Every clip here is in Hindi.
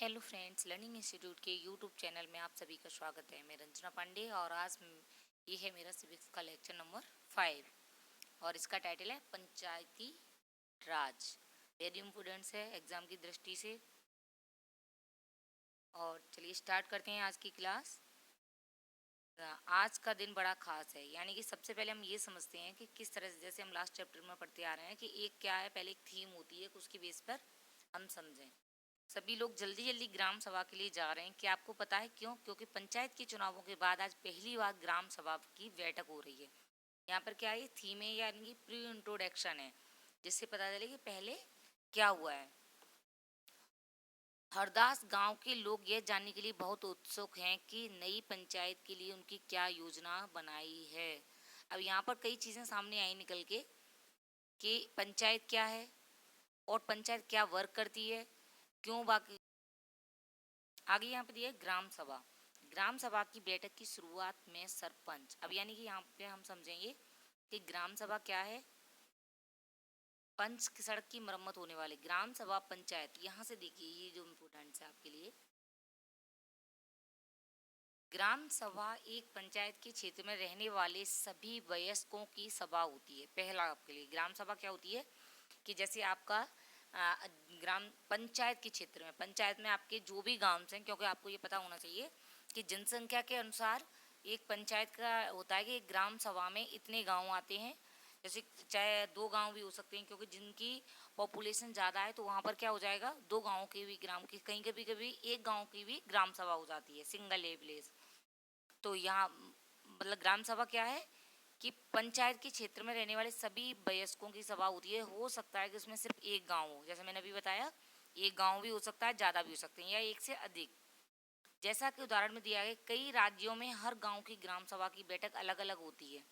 हेलो फ्रेंड्स, लर्निंग इंस्टीट्यूट के यूट्यूब चैनल में आप सभी का स्वागत है। मैं रंजना पांडे और आज ये है मेरा सिविक्स का लेक्चर नंबर 5 और इसका टाइटल है पंचायती राज। वेरी इंपोर्टेंट है एग्जाम की दृष्टि से। और चलिए स्टार्ट करते हैं आज की क्लास। आज का दिन बड़ा खास है, यानी कि सबसे पहले हम ये समझते हैं कि किस तरह से, जैसे हम लास्ट चैप्टर में पढ़ते आ रहे हैं कि एक क्या है, पहले एक थीम होती है, उसकी बेस पर हम समझें। सभी लोग जल्दी जल्दी ग्राम सभा के लिए जा रहे हैं। क्या आपको पता है क्यों? क्योंकि पंचायत के चुनावों के बाद आज पहली बार ग्राम सभा की बैठक हो रही है। यहाँ पर क्या है, थीम है यानी कि प्री इंट्रोडक्शन है, जिससे पता चले कि पहले क्या हुआ है। हरदास गांव के लोग यह जानने के लिए बहुत उत्सुक हैं कि नई पंचायत के लिए उनकी क्या योजना बनाई है। अब यहाँ पर कई चीज़ें सामने आई निकल के कि पंचायत क्या है और पंचायत क्या वर्क करती है, क्यों बाकी। आगे यहाँ पे दिया है ग्राम सभा। ग्राम सभा की बैठक की शुरुआत में सरपंच, अब यानी कि यहाँ पे हम समझेंगे कि ग्राम सभा क्या है। पंच की सड़क की मरम्मत होने वाली ग्राम सभा पंचायत। यहाँ से देखिए ये जो इम्पोर्टेंट है आपके लिए, ग्राम सभा एक पंचायत के क्षेत्र में रहने वाले सभी वयस्कों की सभा होती है। पहला आपके लिए ग्राम सभा क्या होती है कि जैसे आपका ग्राम पंचायत के क्षेत्र में, पंचायत में आपके जो भी गांव हैं, क्योंकि आपको ये पता होना चाहिए कि जनसंख्या के अनुसार एक पंचायत का होता है कि एक ग्राम सभा में इतने गांव आते हैं। जैसे चाहे 2 गांव भी हो सकते हैं, क्योंकि जिनकी पॉपुलेशन ज़्यादा है तो वहाँ पर क्या हो जाएगा, 2 गाँव की भी ग्राम की, कहीं कभी कभी एक गाँव की भी ग्राम सभा हो जाती है, सिंगल ए विलेज। तो यहाँ मतलब ग्राम सभा क्या है कि पंचायत के क्षेत्र में रहने वाले सभी वयस्कों की सभा होती है। हो सकता है कि उसमें सिर्फ एक गांव हो, जैसे मैंने अभी बताया, एक गांव भी हो सकता है, ज़्यादा भी हो सकते हैं, या एक से अधिक। जैसा कि उदाहरण में दिया गया, कई राज्यों में हर गांव की ग्राम सभा की बैठक अलग अलग होती है।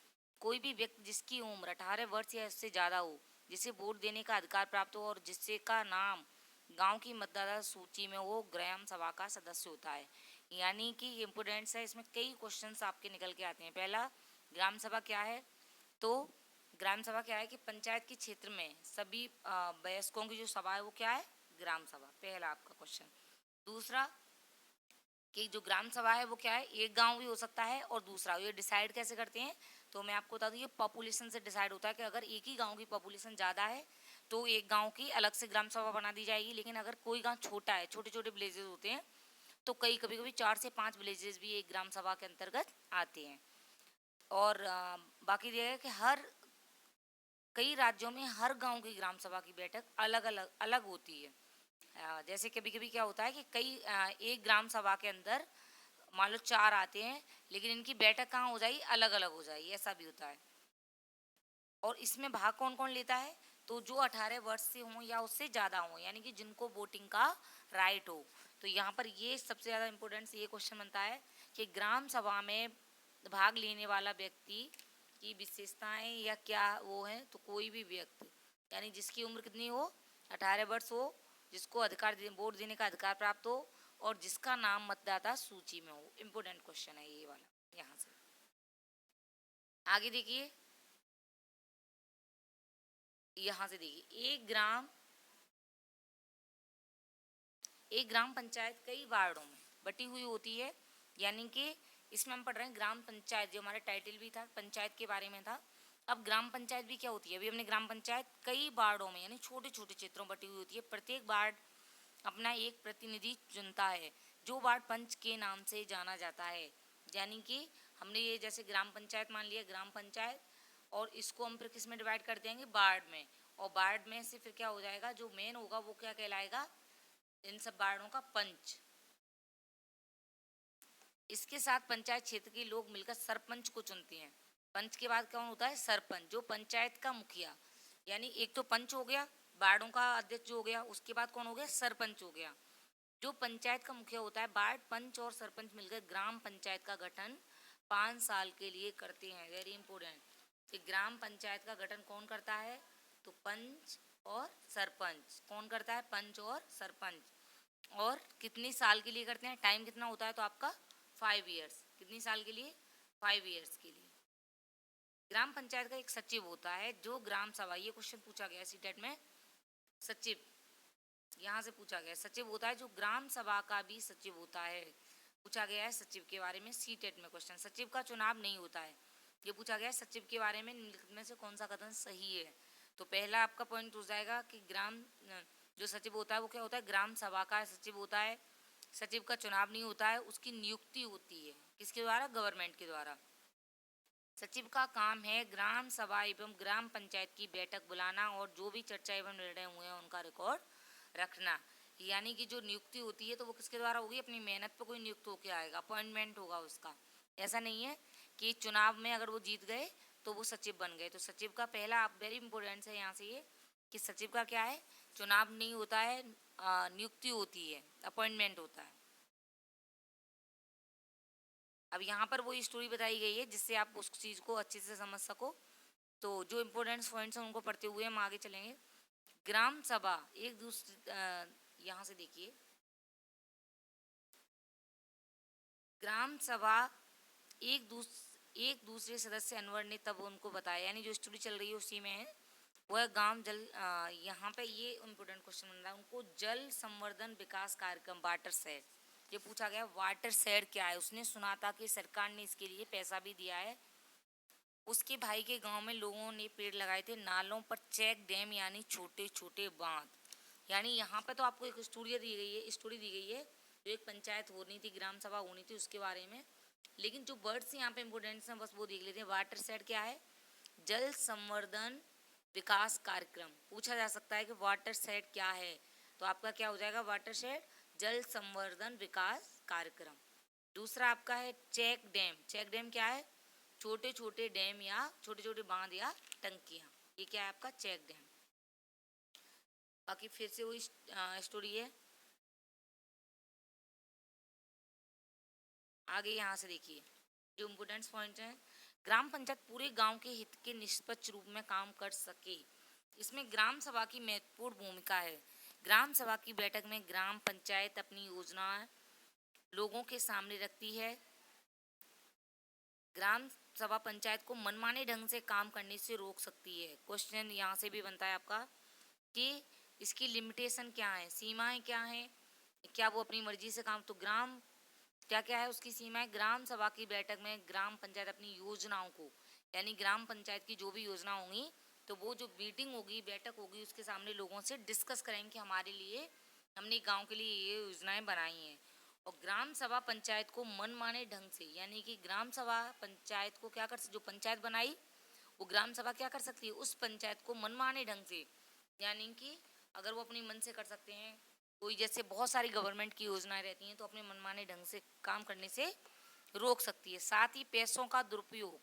कोई भी व्यक्ति जिसकी उम्र 18 वर्ष या उससे ज़्यादा हो, जिसे वोट देने का अधिकार प्राप्त हो और जिससे का नाम गांव की मतदाता सूची में वो ग्राम सभा का सदस्य होता है। यानी कि इम्पोर्टेंट्स है, इसमें कई क्वेश्चंस आपके निकल के आते हैं। पहला, ग्राम सभा क्या है? तो ग्राम सभा क्या है कि पंचायत के क्षेत्र में सभी वयस्कों की जो सभा है वो क्या है, ग्राम सभा। पहला आपका क्वेश्चन। दूसरा कि जो ग्राम सभा है वो क्या है, एक गांव भी हो सकता है। और दूसरा, ये डिसाइड कैसे करते हैं, तो मैं आपको बता दूं, ये पॉपुलेशन से डिसाइड होता है कि अगर एक ही गांव की पॉपुलेशन ज़्यादा है तो एक गांव की अलग से ग्राम सभा बना दी जाएगी। लेकिन अगर कोई गांव छोटा है, छोटे छोटे विलेजेस होते हैं, तो कभी कभी 4 से 5 विलेजेस भी एक ग्राम सभा के अंतर्गत आते हैं। और बाकी ये है कि कई राज्यों में हर गांव की ग्राम सभा की बैठक अलग अलग अलग होती है। जैसे कभी कभी क्या होता है कि एक ग्राम सभा के अंदर मान लो 4 आते हैं, लेकिन इनकी बैठक कहाँ हो जाएगी, अलग अलग हो जाएगी, ऐसा भी होता है। और इसमें भाग कौन कौन लेता है, तो जो 18 वर्ष से हों या उससे ज़्यादा हों, यानी कि जिनको वोटिंग का राइट हो। तो यहाँ पर ये सबसे ज़्यादा इम्पोर्टेंट ये क्वेश्चन बनता है कि ग्राम सभा में भाग लेने वाला व्यक्ति की विशेषताएं या क्या वो है, तो कोई भी व्यक्ति, यानी जिसकी उम्र कितनी हो, 18 वर्ष हो, जिसको वोट देने का अधिकार प्राप्त हो और जिसका नाम मतदाता सूची में हो। इम्पोर्टेंट क्वेश्चन है ये वाला। यहाँ से आगे देखिए, यहाँ से देखिए, एक ग्राम पंचायत कई वार्डों में बटी हुई होती है। यानी कि इसमें हम पढ़ रहे हैं ग्राम पंचायत, जो हमारा टाइटल भी था पंचायत के बारे में था। अब ग्राम पंचायत भी क्या होती है, अभी हमने ग्राम पंचायत कई वार्डों में यानी छोटे छोटे क्षेत्रों में बटी हुई होती है। प्रत्येक वार्ड अपना एक प्रतिनिधि चुनता है, जो वार्ड पंच के नाम से जाना जाता है। यानी कि हमने ये जैसे ग्राम पंचायत मान लिया, ग्राम पंचायत, और इसको हम फिर किस में डिवाइड कर देंगे, वार्ड में। और वार्ड में से फिर क्या हो जाएगा, जो मेन होगा वो क्या कहलाएगा, इन सब वार्डों का पंच। इसके साथ पंचायत क्षेत्र के लोग मिलकर सरपंच को चुनते हैं। पंच के बाद कौन होता है, सरपंच, जो पंचायत का मुखिया। यानी एक तो पंच हो गया, वार्डों का अध्यक्ष हो गया, उसके बाद कौन हो गया, सरपंच हो गया। जो पंचायत का मुखिया होता है, वार्ड पंच और सरपंच मिलकर ग्राम पंचायत का गठन 5 साल के लिए करते हैं। वेरी इंपॉर्टेंट कि ग्राम पंचायत का गठन कौन करता है, तो पंच और सरपंच। कौन करता है, पंच और सरपंच। और कितनी साल के लिए करते हैं, टाइम कितना होता है, तो आपका 5 ईयर्स। कितनी साल के लिए, 5 ईयर्स के लिए। ग्राम पंचायत का एक सचिव होता है, जो ग्राम सभा, ये क्वेश्चन पूछा गया सीटेट में, सचिव यहाँ से पूछा गया सचिव होता है जो ग्राम सभा का भी सचिव होता है। पूछा गया है सचिव के बारे में सीटेट में क्वेश्चन। सचिव का चुनाव नहीं होता है, ये पूछा गया है सचिव के बारे में निम्नलिखित में से कौन सा कथन सही है। तो पहला आपका पॉइंट हो जाएगा कि ग्राम जो सचिव होता है वो क्या होता है, ग्राम सभा का सचिव होता है। सचिव का चुनाव नहीं होता है, उसकी नियुक्ति होती है किसके द्वारा, गवर्नमेंट के द्वारा। सचिव का काम है ग्राम सभा एवं ग्राम पंचायत की बैठक बुलाना और जो भी चर्चा एवं निर्णय हुए हैं उनका रिकॉर्ड रखना। यानी कि जो नियुक्ति होती है तो वो किसके द्वारा होगी, अपनी मेहनत पर कोई नियुक्त होकर आएगा, अपॉइंटमेंट होगा उसका। ऐसा नहीं है कि चुनाव में अगर वो जीत गए तो वो सचिव बन गए। तो सचिव का पहला वेरी इंपॉर्टेंट है यहाँ से ये कि सचिव का क्या है, चुनाव नहीं होता है, नियुक्ति होती है, अपॉइंटमेंट होता है। अब यहाँ पर वो स्टोरी बताई गई है जिससे आप उस चीज़ को अच्छे से समझ सको। तो जो इम्पोर्टेंट पॉइंट्स हैं उनको पढ़ते हुए हम आगे चलेंगे। ग्राम सभा एक दूसरे, यहाँ से देखिए, ग्राम सभा एक दूसरे सदस्य अनवर ने तब उनको बताया, यानी जो स्टोरी चल रही है उसी में है। वह गांव जल, यहाँ पे ये इम्पोर्टेंट क्वेश्चन बन रहा है, उनको जल संवर्धन विकास कार्यक्रम वाटर शेड, ये पूछा गया वाटर शेड क्या है। उसने सुना था कि सरकार ने इसके लिए पैसा भी दिया है। उसके भाई के गांव में लोगों ने पेड़ लगाए थे, नालों पर चेक डैम यानी छोटे छोटे बांध। यानी यहाँ पे तो आपको एक स्टोरी दी गई है, जो एक पंचायत होनी थी, ग्राम सभा होनी थी, उसके बारे में। लेकिन जो वर्ड्स यहाँ पे इंपोर्टेंट हैं बस वो देख लेते हैं। वाटर शेड क्या है, जल संवर्धन विकास कार्यक्रम। पूछा जा सकता है कि वाटर शेड क्या है, तो आपका क्या हो जाएगा, वाटर शेड जल संवर्धन विकास कार्यक्रम। दूसरा आपका है चेक डैम। चेक डैम क्या है, छोटे छोटे डैम या छोटे छोटे बांध या टंकियाँ, ये क्या है आपका चेक डैम। बाकी फिर से वही स्टोरी है। आगे यहाँ से देखिए जो इम्पोर्टेंट पॉइंट है, ग्राम पंचायत पूरे गांव के हित के निष्पक्ष रूप में काम कर सके, इसमें ग्राम सभा की महत्वपूर्ण भूमिका है। ग्राम सभा की बैठक में ग्राम पंचायत अपनी योजना लोगों के सामने रखती है। ग्राम सभा पंचायत को मनमाने ढंग से काम करने से रोक सकती है। क्वेश्चन यहाँ से भी बनता है आपका कि इसकी लिमिटेशन क्या है, सीमाएं क्या हैं, क्या वो अपनी मर्जी से काम, तो ग्राम क्या क्या है उसकी सीमाएं, ग्राम सभा की बैठक में ग्राम पंचायत अपनी योजनाओं को, यानी ग्राम पंचायत की जो भी योजना होंगी तो वो जो मीटिंग होगी, बैठक होगी, उसके सामने लोगों से डिस्कस करेंगे कि हमारे लिए, हमने गांव के लिए ये योजनाएं बनाई हैं। और ग्राम सभा पंचायत को मनमाने ढंग से, यानी कि ग्राम सभा पंचायत को क्या कर, जो पंचायत बनाई वो ग्राम सभा क्या कर सकती है, उस पंचायत को मनमाने ढंग से, यानी कि अगर वो अपनी मन से कर सकते हैं, कोई जैसे बहुत सारी गवर्नमेंट की योजनाएं रहती हैं तो अपने मनमाने ढंग से काम करने से रोक सकती है। साथ ही पैसों का दुरुपयोग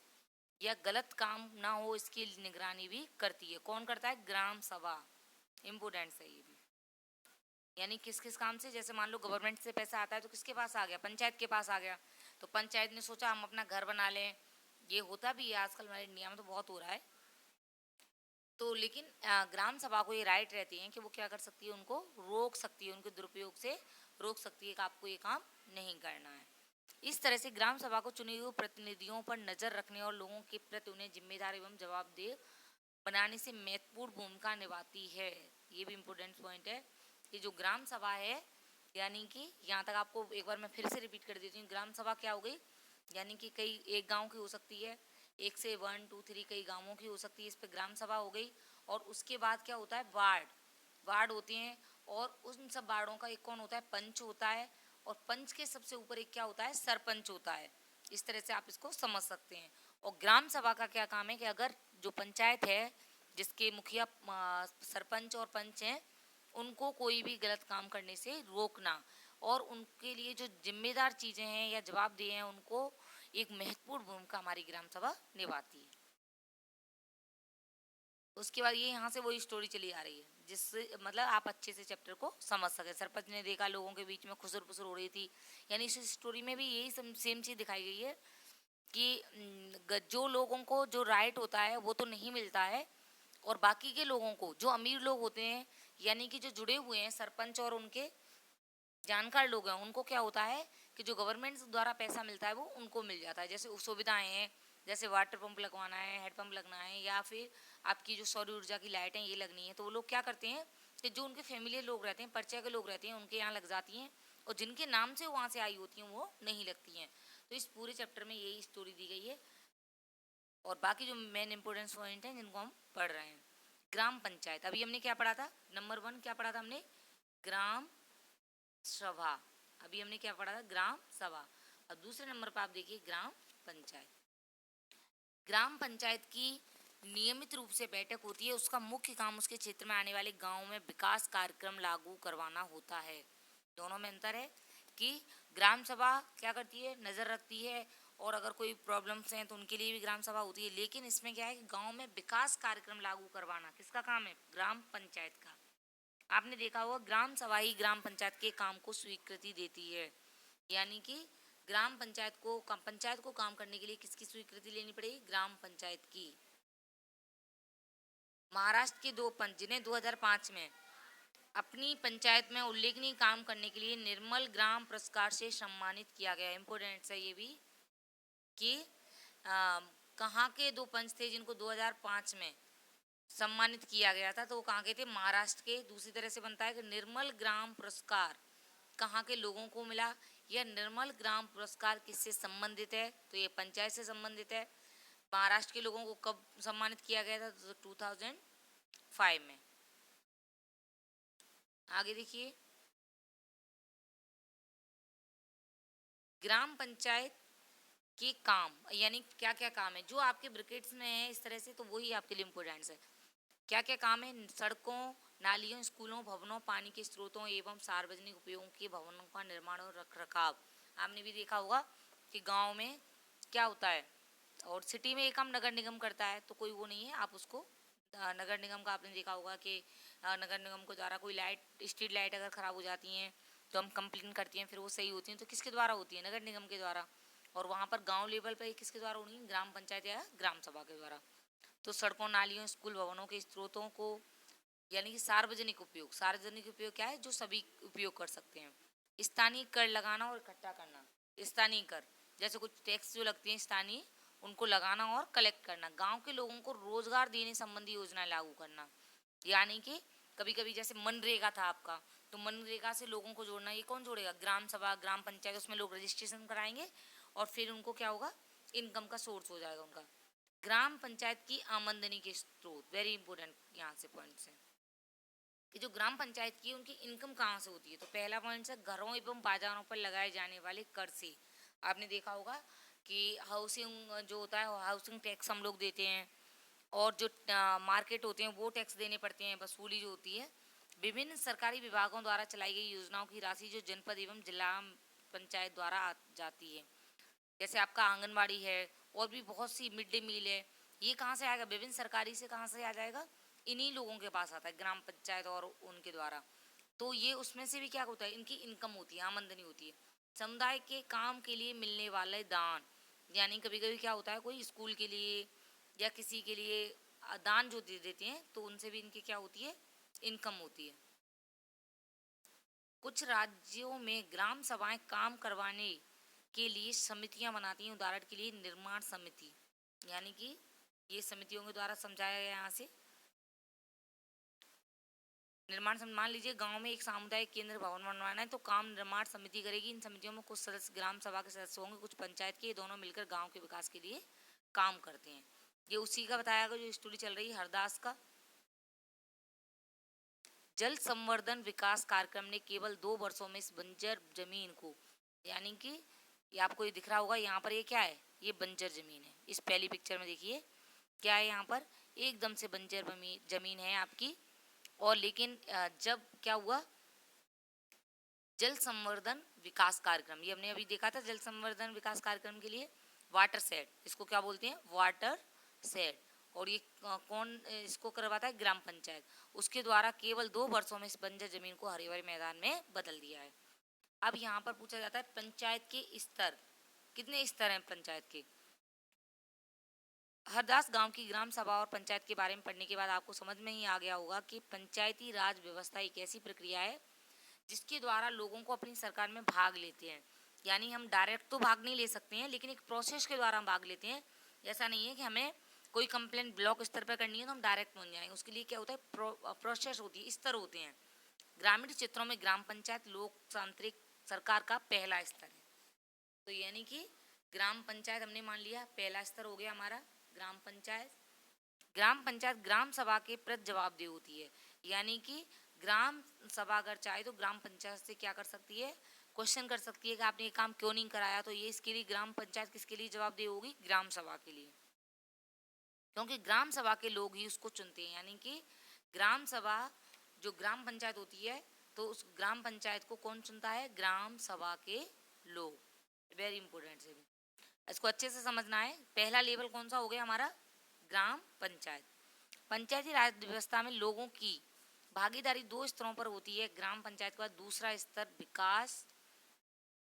या गलत काम ना हो इसकी निगरानी भी करती है। कौन करता है, ग्राम सभा, इम्पोर्टेंट है ये भी। यानी किस किस काम से, जैसे मान लो गवर्नमेंट से पैसा आता है तो किसके पास आ गया, पंचायत के पास आ गया, तो पंचायत ने सोचा हम अपना घर बना लें, ये होता भी है आजकल हमारे इंडिया में तो बहुत हो रहा है। तो लेकिन ग्राम सभा को ये राइट रहती है कि वो क्या कर सकती है, उनको रोक सकती है, उनके दुरुपयोग से रोक सकती है कि आपको ये काम नहीं करना है। इस तरह से ग्राम सभा को चुने हुए प्रतिनिधियों पर नजर रखने और लोगों के प्रति उन्हें जिम्मेदार एवं जवाबदेह बनाने से महत्वपूर्ण भूमिका निभाती है। ये भी इम्पोर्टेंट पॉइंट है कि जो ग्राम सभा है, यानी कि यहाँ तक आपको एक बार मैं फिर से रिपीट कर देती हूँ, ग्राम सभा क्या हो गई, यानी कि कई एक गांव की हो सकती है, एक से 1 2 3 कई गांवों की हो सकती है, इस पर ग्राम सभा हो गई। और उसके बाद क्या होता है, वार्ड, वार्ड होते हैं, और उन सब वार्डों का एक कौन होता है, पंच होता है, और पंच के सबसे ऊपर एक क्या होता है, सरपंच होता है। इस तरह से आप इसको समझ सकते हैं। और ग्राम सभा का क्या काम है कि अगर जो पंचायत है जिसके मुखिया सरपंच और पंच हैं, उनको कोई भी गलत काम करने से रोकना, और उनके लिए जो जिम्मेदार चीज़ें हैं या जवाबदेह हैं उनको एक महत्वपूर्ण भूमिका हमारी ग्राम सभा निभाती है। उसके बाद ये यहाँ से वही स्टोरी चली आ रही है जिससे मतलब आप अच्छे से चैप्टर को समझ सके। सरपंच ने देखा लोगों के बीच में खुसर पुसर हो रही थी, यानी इस स्टोरी में भी यही सेम चीज़ दिखाई गई है कि जो लोगों को जो राइट होता है वो तो नहीं मिलता है, और बाकी के लोगों को, जो अमीर लोग होते हैं, यानी कि जो जुड़े हुए हैं सरपंच और उनके जानकार लोग हैं, उनको क्या होता है कि जो गवर्नमेंट द्वारा पैसा मिलता है वो उनको मिल जाता है। जैसे सुविधाएं हैं, जैसे वाटर पंप लगवाना है, हेड पंप लगना है, या फिर आपकी जो सौर ऊर्जा की लाइटें ये लगनी है, तो वो लोग क्या करते हैं कि जो उनके फैमिली लोग रहते हैं, परिचय के लोग रहते हैं, उनके यहाँ लग जाती हैं, और जिनके नाम से वहाँ से आई होती हैं वो नहीं लगती हैं। तो इस पूरे चैप्टर में यही स्टोरी दी गई है, और बाकी जो मेन इंपोर्टेंस पॉइंट हैं जिनको हम पढ़ रहे हैं। ग्राम पंचायत, अभी हमने क्या पढ़ा था, नंबर 1 क्या पढ़ा था हमने, ग्राम सभा। अभी हमने क्या पढ़ा था, ग्राम सभा। अब दूसरे नंबर पर आप देखिए ग्राम पंचायत। ग्राम पंचायत की नियमित रूप से बैठक होती है, उसका मुख्य काम उसके क्षेत्र में आने वाले गांवों में विकास कार्यक्रम लागू करवाना होता है। दोनों में अंतर है कि ग्राम सभा क्या करती है, नज़र रखती है, और अगर कोई प्रॉब्लम्स हैं तो उनके लिए भी ग्राम सभा होती है, लेकिन इसमें क्या है कि गांव में विकास कार्यक्रम लागू करवाना किसका काम है, ग्राम पंचायत का। आपने देखा होगा ग्राम सभा ही ग्राम पंचायत के काम को स्वीकृति देती है, यानी कि ग्राम पंचायत को काम करने के लिए किसकी स्वीकृति लेनी पड़ेगी, ग्राम पंचायत की। महाराष्ट्र के 2 पंच जिन्हें 2005 में अपनी पंचायत में उल्लेखनीय काम करने के लिए निर्मल ग्राम पुरस्कार से सम्मानित किया गया। इम्पोर्टेंट है ये भी कि कहाँ के 2 पंच थे जिनको 2005 में सम्मानित किया गया था, तो वो कहाँ के थे, महाराष्ट्र के। दूसरी तरह से बनता है कि निर्मल ग्राम पुरस्कार कहाँ के लोगों को मिला, यह निर्मल ग्राम पुरस्कार किससे संबंधित है, तो ये पंचायत से संबंधित है। महाराष्ट्र के लोगों को कब सम्मानित किया गया था, तो 2005 में। आगे देखिए, ग्राम पंचायत के काम, यानी क्या क्या काम है जो आपके ब्रैकेट्स में है इस तरह से, तो वही आपके लिए इम्पोर्टेंट है। क्या क्या काम है, सड़कों, नालियों, स्कूलों, भवनों, पानी के स्रोतों एवं सार्वजनिक उपयोग के भवनों का निर्माण और रखरखाव। आपने भी देखा होगा कि गांव में क्या होता है, और सिटी में एक काम नगर निगम करता है, तो कोई वो नहीं है, आप उसको नगर निगम का आपने देखा होगा कि नगर निगम के द्वारा कोई लाइट, स्ट्रीट लाइट अगर ख़राब हो जाती हैं तो हम कंप्लेन करती हैं, फिर वो सही होती हैं, तो किसके द्वारा होती है, नगर निगम के द्वारा। और वहाँ पर गांव लेवल पर किसके द्वारा होनी है, ग्राम पंचायत या ग्राम सभा के द्वारा। तो सड़कों, नालियों, स्कूल, भवनों के स्रोतों को, यानी कि सार्वजनिक उपयोग क्या है, जो सभी उपयोग कर सकते हैं। स्थानीय कर लगाना और इकट्ठा करना, स्थानीय कर जैसे कुछ टैक्स जो लगती हैं स्थानीय, उनको लगाना और कलेक्ट करना। गांव के लोगों को रोजगार देने संबंधी योजनाएं लागू करना, यानी कि कभी कभी जैसे मनरेगा था आपका, तो मनरेगा से लोगों को जोड़ना, ये कौन जोड़ेगा, ग्राम सभा, ग्राम पंचायत, उसमें लोग रजिस्ट्रेशन कराएंगे और फिर उनको क्या होगा, इनकम का सोर्स हो जाएगा उनका। ग्राम पंचायत की आमदनी के स्रोत, वेरी इंपॉर्टेंट यहाँ से पॉइंट्स हैं कि जो ग्राम पंचायत की उनकी इनकम कहाँ से होती है। तो पहला पॉइंट है घरों एवं बाजारों पर लगाए जाने वाले कर से। आपने देखा होगा कि हाउसिंग जो होता है, हाउसिंग टैक्स हम लोग देते हैं, और जो मार्केट होते हैं वो टैक्स देने पड़ते हैं, वसूली जो होती है। विभिन्न सरकारी विभागों द्वारा चलाई गई योजनाओं की राशि जो जनपद एवं जिला पंचायत द्वारा जाती है, जैसे आपका आंगनबाड़ी है, और भी बहुत सी मिड डे मील है, ये कहाँ से आएगा, विभिन्न सरकारी से कहाँ से आ जाएगा, इन्हीं लोगों के पास आता है, ग्राम पंचायत और उनके द्वारा। तो ये उसमें से भी क्या होता है, इनकी इनकम होती है, आमदनी होती है। समुदाय के काम के लिए मिलने वाले दान, यानी कभी कभी क्या होता है, कोई स्कूल के लिए या किसी के लिए दान जो दे देते हैं, तो उनसे भी इनकी क्या होती है, इनकम होती है। कुछ राज्यों में ग्राम सभाएं काम करवाने के लिए समितियां बनाती हैं, उदाहरण के लिए निर्माण समिति, यानी कि ये समितियों के द्वारा समझाया गया। यहाँ से निर्माण समिति, मान लीजिए गांव में एक सामुदायिक केंद्र भवन बनवाना है, तो काम निर्माण समिति करेगी। इन समितियों में कुछ सदस्य ग्राम सभा के सदस्य होंगे, कुछ पंचायत के, दोनों मिलकर गांव के विकास के लिए काम करते हैं। ये उसी का बताया गया जो स्टोरी चल रही है हरदास का। जल संवर्धन विकास कार्यक्रम ने केवल 2 वर्षों में इस बंजर जमीन को, यानी कि ये आपको ये दिख रहा होगा, यहाँ पर ये क्या है, ये बंजर जमीन है। इस पहली पिक्चर में देखिए क्या है, यहाँ पर एकदम से बंजर जमीन है आपकी। और लेकिन जब क्या हुआ, जल संवर्धन विकास कार्यक्रम, ये हमने अभी देखा था, जल संवर्धन विकास कार्यक्रम के लिए वाटर सेट, इसको क्या बोलते हैं, वाटर सेट। और ये कौन इसको करवाता है, ग्राम पंचायत। उसके द्वारा केवल 2 वर्षों में इस बंजर जमीन को हरे भरे मैदान में बदल दिया है। अब यहाँ पर पूछा जाता है पंचायत के स्तर, कितने स्तर हैं पंचायत के। हरदास गांव की ग्राम सभा और पंचायत के बारे में पढ़ने के बाद आपको समझ में ही आ गया होगा कि पंचायती राज व्यवस्था एक ऐसी प्रक्रिया है जिसके द्वारा लोगों को अपनी सरकार में भाग लेते हैं। यानी हम डायरेक्ट तो भाग नहीं ले सकते हैं, लेकिन एक प्रोसेस के द्वारा हम भाग लेते हैं। ऐसा नहीं है कि हमें कोई कंप्लेंट ब्लॉक स्तर पर करनी है तो हम डायरेक्ट पहुंच जाएंगे। उसके लिए क्या होता है, प्रोसेस होती है, स्तर होते हैं। ग्रामीण क्षेत्रों में ग्राम पंचायत लोकतांत्रिक सरकार का पहला स्तर है। तो यानी कि ग्राम पंचायत हमने मान लिया पहला स्तर हो गया हमारा ग्राम पंचायत। ग्राम पंचायत ग्राम सभा के प्रति जवाबदेह होती है, यानी कि ग्राम सभा अगर चाहे तो ग्राम पंचायत से क्या कर सकती है, क्वेश्चन कर सकती है कि आपने ये काम क्यों नहीं कराया। तो ये इसके लिए ग्राम पंचायत किसके लिए जवाबदेह होगी, ग्राम सभा के लिए, क्योंकि ग्राम सभा के लोग ही उसको चुनते हैं। यानी कि ग्राम सभा जो ग्राम पंचायत होती है तो उस ग्राम पंचायत को कौन चुनता है, ग्राम सभा के लोग। वेरी इंपॉर्टेंट से भी इसको अच्छे से समझना है। पहला लेवल कौन सा हो गया हमारा, ग्राम पंचायत। पंचायती राज व्यवस्था में लोगों की भागीदारी 2 स्तरों पर होती है। ग्राम पंचायत के बाद दूसरा स्तर विकास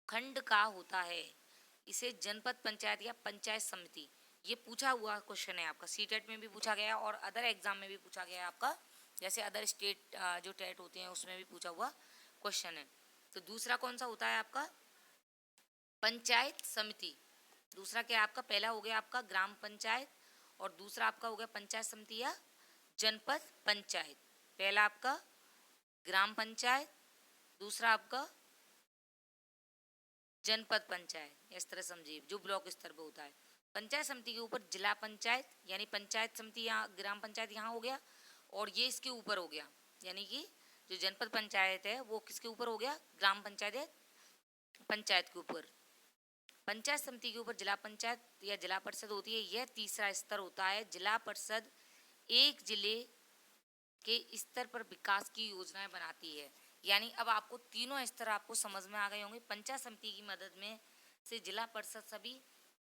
खंड का होता है, इसे जनपद पंचायत या पंचायत समिति। ये पूछा हुआ क्वेश्चन है आपका, सीटेट में भी पूछा गया और अदर एग्जाम में भी पूछा गया है आपका, जैसे अदर स्टेट जो टेट होते हैं उसमें भी पूछा हुआ क्वेश्चन है। तो दूसरा कौन सा होता है आपका, पंचायत समिति। दूसरा क्या है आपका, पहला हो गया आपका ग्राम पंचायत और दूसरा आपका हो गया पंचायत समिति या जनपद पंचायत। पहला आपका ग्राम पंचायत, दूसरा आपका जनपद पंचायत। इस तरह समझिए जो ब्लॉक स्तर पर होता है। पंचायत समिति के ऊपर जिला पंचायत, यानी पंचायत समिति यहाँ ग्राम पंचायत यहाँ हो गया और ये इसके ऊपर हो गया, यानी कि जो जनपद पंचायत है वो किसके ऊपर हो गया, ग्राम पंचायत पंचायत के ऊपर। पंचायत समिति के ऊपर जिला पंचायत या जिला परिषद होती है। यह तीसरा स्तर होता है। जिला परिषद एक जिले के स्तर पर विकास की योजनाएं बनाती है। यानी अब आपको तीनों स्तर आपको समझ में आ गए होंगे। पंचायत समिति की मदद में से जिला परिषद सभी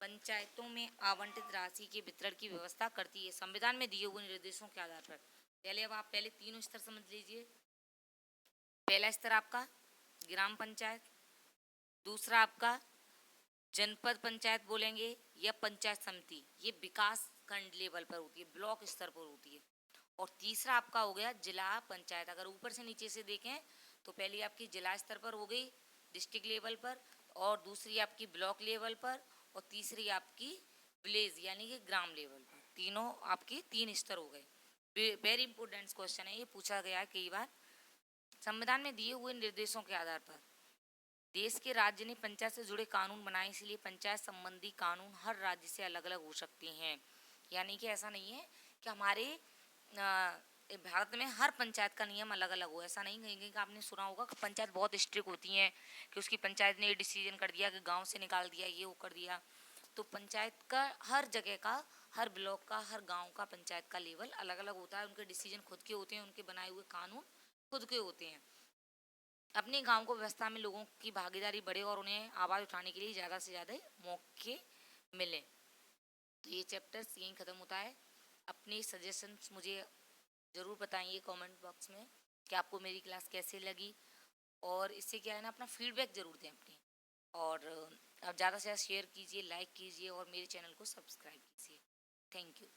पंचायतों में आवंटित राशि के वितरण की व्यवस्था करती है संविधान में दिए हुए निर्देशों के आधार पर। पहले अब आप पहले तीनों स्तर समझ लीजिए। पहला स्तर आपका ग्राम पंचायत, दूसरा आपका जनपद पंचायत बोलेंगे या पंचायत समिति, ये विकास खंड लेवल पर होती है, ब्लॉक स्तर पर होती है। और तीसरा आपका हो गया जिला पंचायत। अगर ऊपर से नीचे से देखें तो पहली आपकी जिला स्तर पर हो गई, डिस्ट्रिक्ट लेवल पर, और दूसरी आपकी ब्लॉक लेवल पर, और तीसरी आपकी विलेज यानी कि ग्राम लेवल पर। तीनों आपकी 3 स्तर हो गए। वेरी इंपॉर्टेंट क्वेश्चन है, ये पूछा गया है कई बार। संविधान में दिए हुए निर्देशों के आधार पर देश के राज्य ने पंचायत से जुड़े कानून बनाए, इसलिए पंचायत संबंधी कानून हर राज्य से अलग अलग हो सकते हैं। यानी कि ऐसा नहीं है कि हमारे भारत में हर पंचायत का नियम अलग अलग हो, ऐसा नहीं। कहीं कहीं आपने सुना होगा कि पंचायत बहुत स्ट्रिक्ट होती हैं कि उसकी पंचायत ने डिसीजन कर दिया कि गांव से निकाल दिया, ये वो कर दिया। तो पंचायत का हर जगह का, हर ब्लॉक का, हर गांव का पंचायत का लेवल अलग अलग होता है। उनके डिसीजन खुद के होते हैं, उनके बनाए हुए कानून खुद के होते हैं। अपने गांव को व्यवस्था में लोगों की भागीदारी बढ़े और उन्हें आवाज़ उठाने के लिए ज़्यादा से ज़्यादा मौके मिले। तो ये चैप्टर्स यहीं ख़त्म होता है। अपने सजेशंस मुझे ज़रूर बताइए कमेंट बॉक्स में कि आपको मेरी क्लास कैसे लगी, और इससे क्या है ना, अपना फीडबैक ज़रूर दें अपनी। और आप ज़्यादा से ज़्यादा शेयर कीजिए, लाइक कीजिए और मेरे चैनल को सब्सक्राइब कीजिए। Thank you.